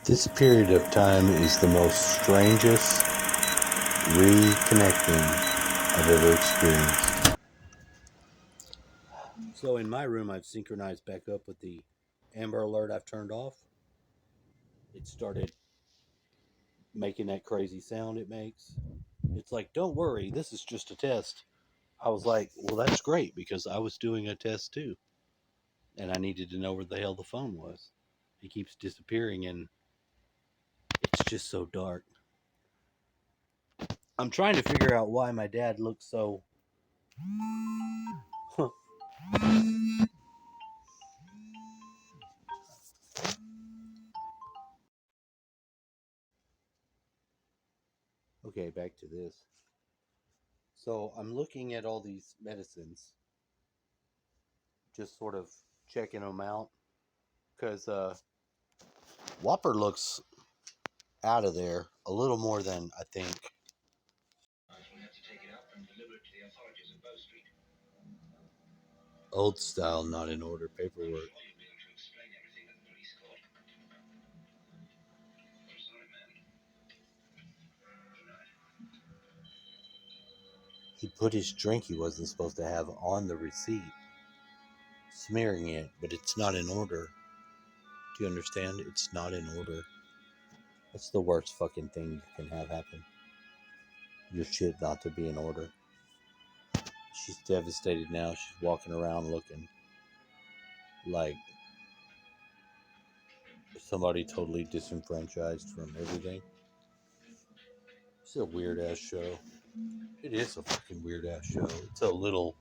This period of time is the most strangest reconnecting I've ever experienced. So in my room, I've synchronized back up with the Amber Alert I've turned off. It started making that crazy sound it makes. It's like, don't worry, this is just a test. I was like, well, that's great because I was doing a test too. And I needed to know where the hell the phone was. It keeps disappearing and it's just so dark. I'm trying to figure out why my dad looks so. Okay, back to this. So I'm looking at all these medicines, just sort of checking them out because Whopper looks out of there a little more than I think. Old style, not in order paperwork. He put his drink he wasn't supposed to have on the receipt, smearing it, but it's not in order. Do you understand? It's not in order. That's the worst fucking thing you can have happen. Your shit not to be in order. She's devastated now. She's walking around looking like somebody totally disenfranchised from everything. It's a weird ass show. It is a fucking weird ass show. It's a little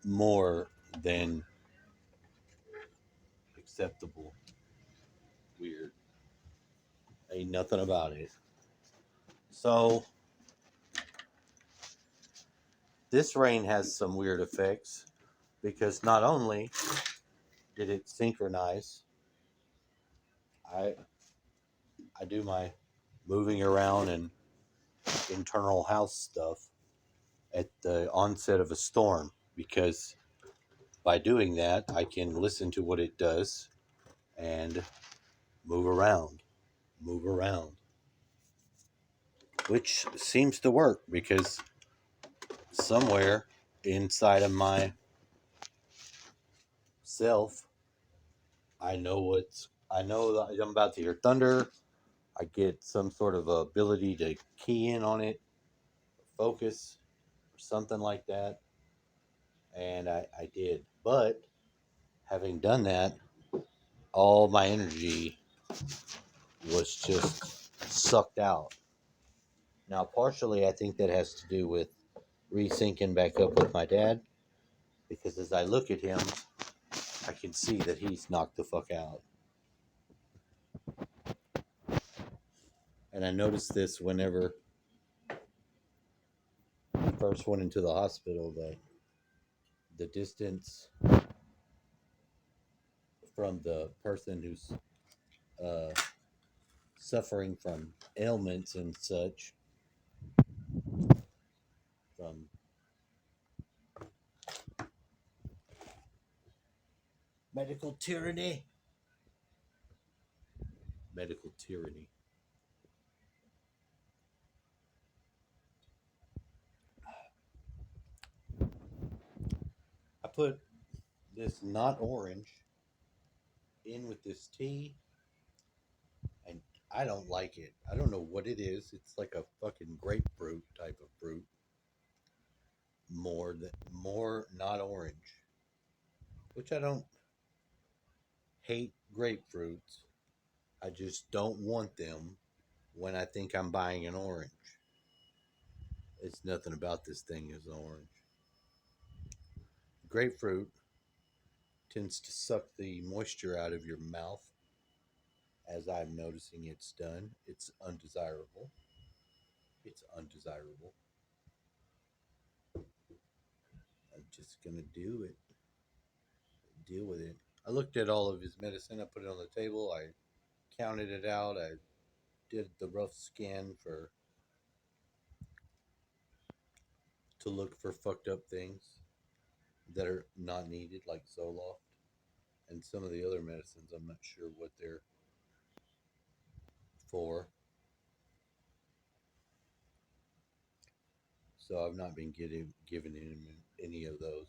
more than acceptable. Weird. Ain't nothing about it. So this rain has some weird effects because not only did it synchronize, I I do my moving around and internal house stuff at the onset of a storm because by doing that I can listen to what it does and move around, move around, which seems to work because somewhere inside of my self, I know that I'm about to hear thunder. I get some sort of ability to key in on it, focus, or something like that, and I did. But having done that, all my energy was just sucked out. Now, partially, I think that has to do with resyncing back up with my dad because as I look at him, I can see that he's knocked the fuck out. And I noticed this whenever he first went into the hospital that the distance from the person who's uh, suffering from ailments and such, from medical tyranny, medical tyranny. I put this not orange in with this tea, and I don't like it. I don't know what it is. It's like a fucking grapefruit type of fruit. More not orange, which I don't hate grapefruits. I just don't want them when I think I'm buying an orange. It's nothing about this thing is orange. Grapefruit tends to suck the moisture out of your mouth, as I'm noticing it's done. It's undesirable. It's undesirable. I'm just gonna do it. Deal with it. I looked at all of his medicine. I put it on the table. I counted it out. I did the rough scan for to look for fucked up things that are not needed, like Zoloft And some of the other medicines, I'm not sure what they're for. So I've not been giving him any of those.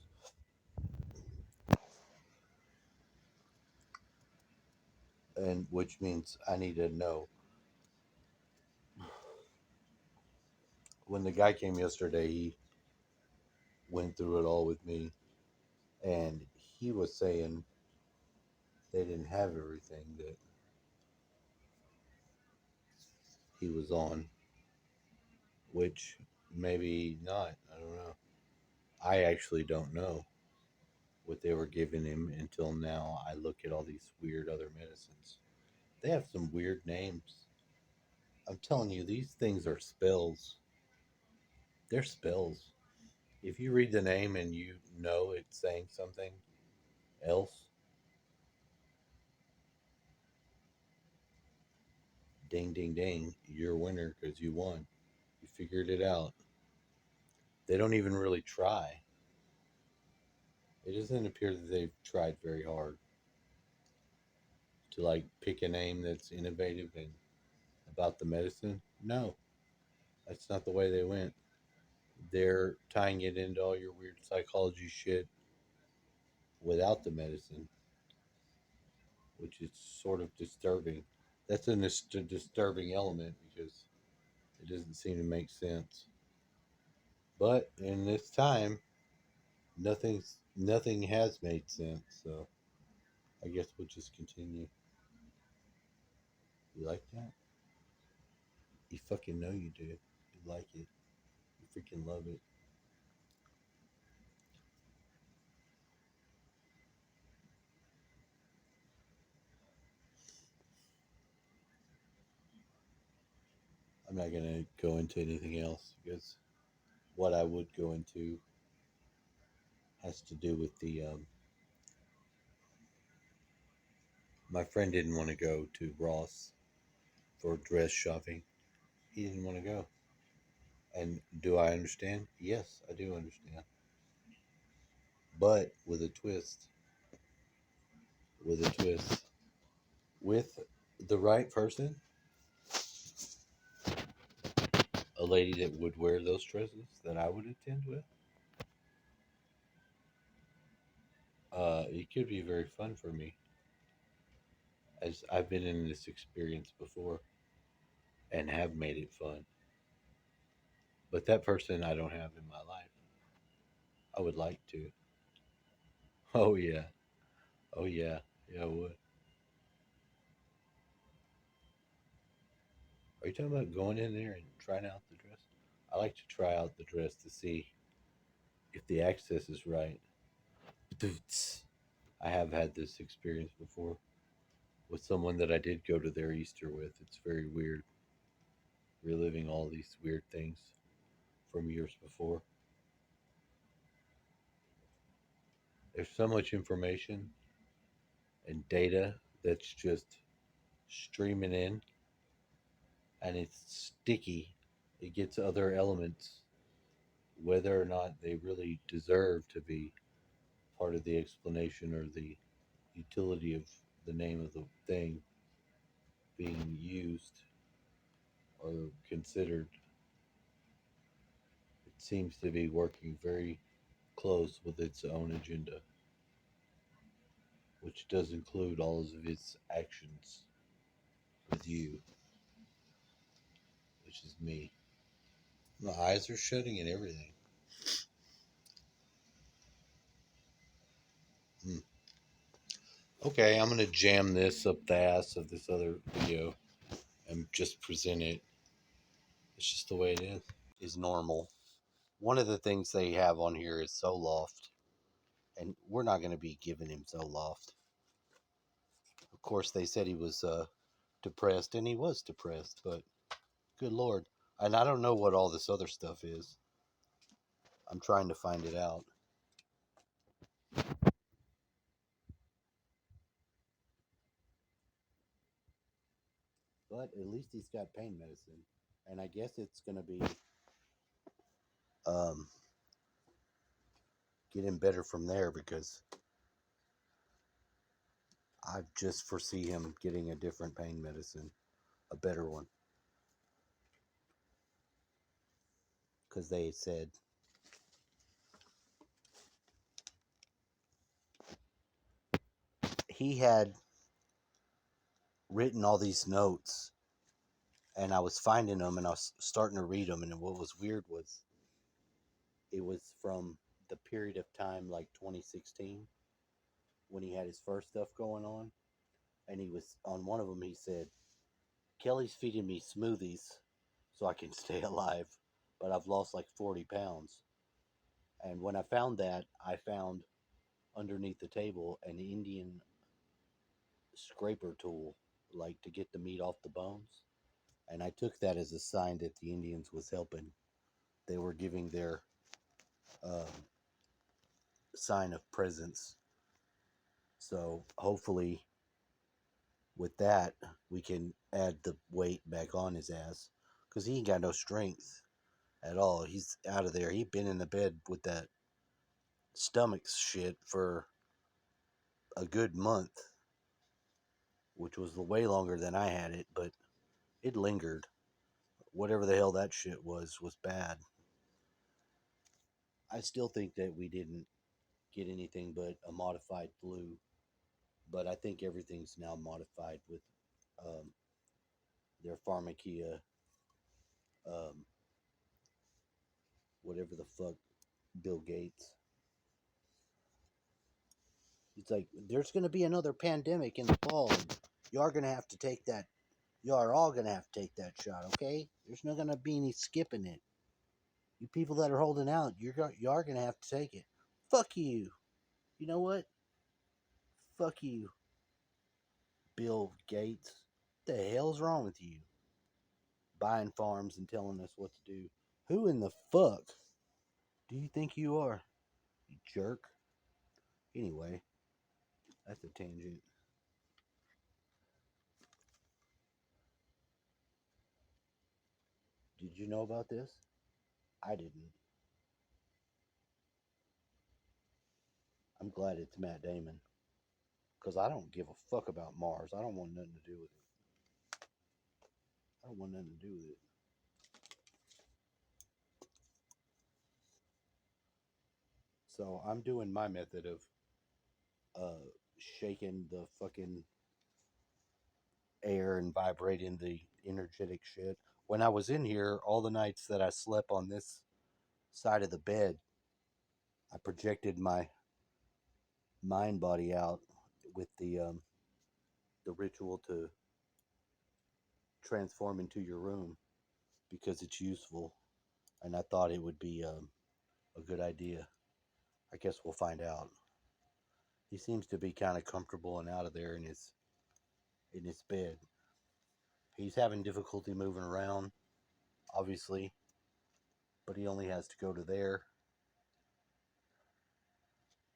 And which means I need to know. When the guy came yesterday, he went through it all with me, and he was saying they didn't have everything that he was on, which maybe not. I don't know. I actually don't know what they were giving him until now. I look at all these weird other medicines. They have some weird names. I'm telling you, these things are spells. They're spells. If you read the name and you know it's saying something else, ding, ding, ding, you're a winner because you won. You figured it out. They don't even really try. It doesn't appear that they've tried very hard to like pick a name that's innovative and about the medicine. No, that's not the way they went. They're tying it into all your weird psychology shit without the medicine, which is sort of disturbing. That's a disturbing element because it doesn't seem to make sense. But in this time, nothing has made sense. So I guess we'll just continue. You like that? You fucking know you do. You like it. You freaking love it. I'm not gonna go into anything else because what I would go into has to do with the. My friend didn't want to go to Ross for dress shopping. He didn't want to go. And do I understand? Yes, I do understand. But with a twist. With a twist. With the right person, a lady that would wear those dresses that I would attend with, it could be very fun for me. As I've been in this experience before and have made it fun. But that person I don't have in my life. I would like to. Oh yeah. Oh yeah. Yeah, I would. Are you talking about going in there and trying out the dress? I like to try out the dress to see if the access is right. I have had this experience before with someone that I did go to their Easter with. It's very weird reliving all these weird things from years before. There's so much information and data that's just streaming in and it's sticky. It gets other elements, whether or not they really deserve to be part of the explanation or the utility of the name of the thing being used or considered. It seems to be working very close with its own agenda, which does include all of its actions with you, which is me. My eyes are shutting and everything. Hmm. Okay, I'm gonna jam this up the ass of this other video and just present it. It's just the way it is normal. One of the things they have on here is Zoloft, and we're not going to be giving him Zoloft. Of course, they said he was depressed, and he was depressed, but good Lord. And I don't know what all this other stuff is. I'm trying to find it out. But at least he's got pain medicine. And I guess it's going to be um, getting better from there because I just foresee him getting a different pain medicine, a better one, because they said he had written all these notes, and I was finding them, and I was starting to read them, and what was weird was it was from the period of time like 2016 when he had his first stuff going on, and he was on one of them. He said, "Kelly's feeding me smoothies so I can stay alive, but I've lost like 40 pounds." And when I found that, I found underneath the table an Indian scraper tool, like to get the meat off the bones. And I took that as a sign that the Indians was helping. They were giving their um, sign of presence. So hopefully, with that, we can add the weight back on his ass because he ain't got no strength at all. He's out of there. He been in the bed with that stomach shit for a good month, which was way longer than I had it, but it lingered. Whatever the hell that shit was bad. I still think that we didn't get anything but a modified flu, but I think everything's now modified with um, their pharmacia, um, whatever the fuck, Bill Gates. It's like there's going to be another pandemic in the fall. And you are going to have to take that. You are all going to have to take that shot. Okay? There's not going to be any skipping it. You people that are holding out, you are going to have to take it. Fuck you. You know what? Fuck you, Bill Gates. What the hell's wrong with you? Buying farms and telling us what to do. Who in the fuck do you think you are? You jerk. Anyway, that's a tangent. Did you know about this? I didn't. I'm glad it's Matt Damon because I don't give a fuck about Mars. I don't want nothing to do with it. I don't want nothing to do with it. So I'm doing my method of uh, shaking the fucking air and vibrating the energetic shit. When I was in here, all the nights that I slept on this side of the bed, I projected my mind body out with the ritual to transform into your room because it's useful, and I thought it would be a good idea. I guess we'll find out. He seems to be kind of comfortable and out of there in his bed. He's having difficulty moving around, obviously, but he only has to go to there,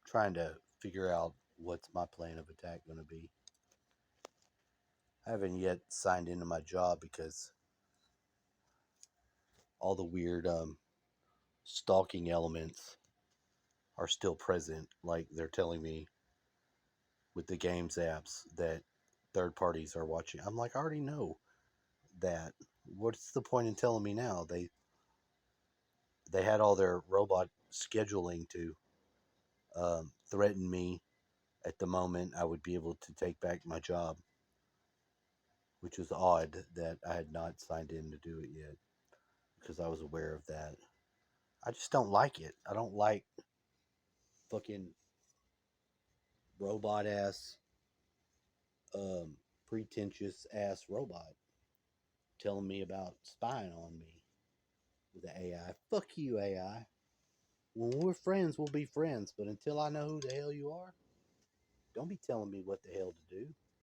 trying to figure out what's my plan of attack going to be. I haven't yet signed into my job because all the weird stalking elements are still present. Like they're telling me with the games apps that third parties are watching. I'm like, I already know that. What's the point in telling me now? They had all their robot scheduling to threaten me at the moment I would be able to take back my job, which was odd that I had not signed in to do it yet because I was aware of that. I just don't like it. I don't like fucking robot ass, pretentious ass robot telling me about spying on me with the AI. Fuck you, AI. When we're friends, we'll be friends. But until I know who the hell you are, don't be telling me what the hell to do.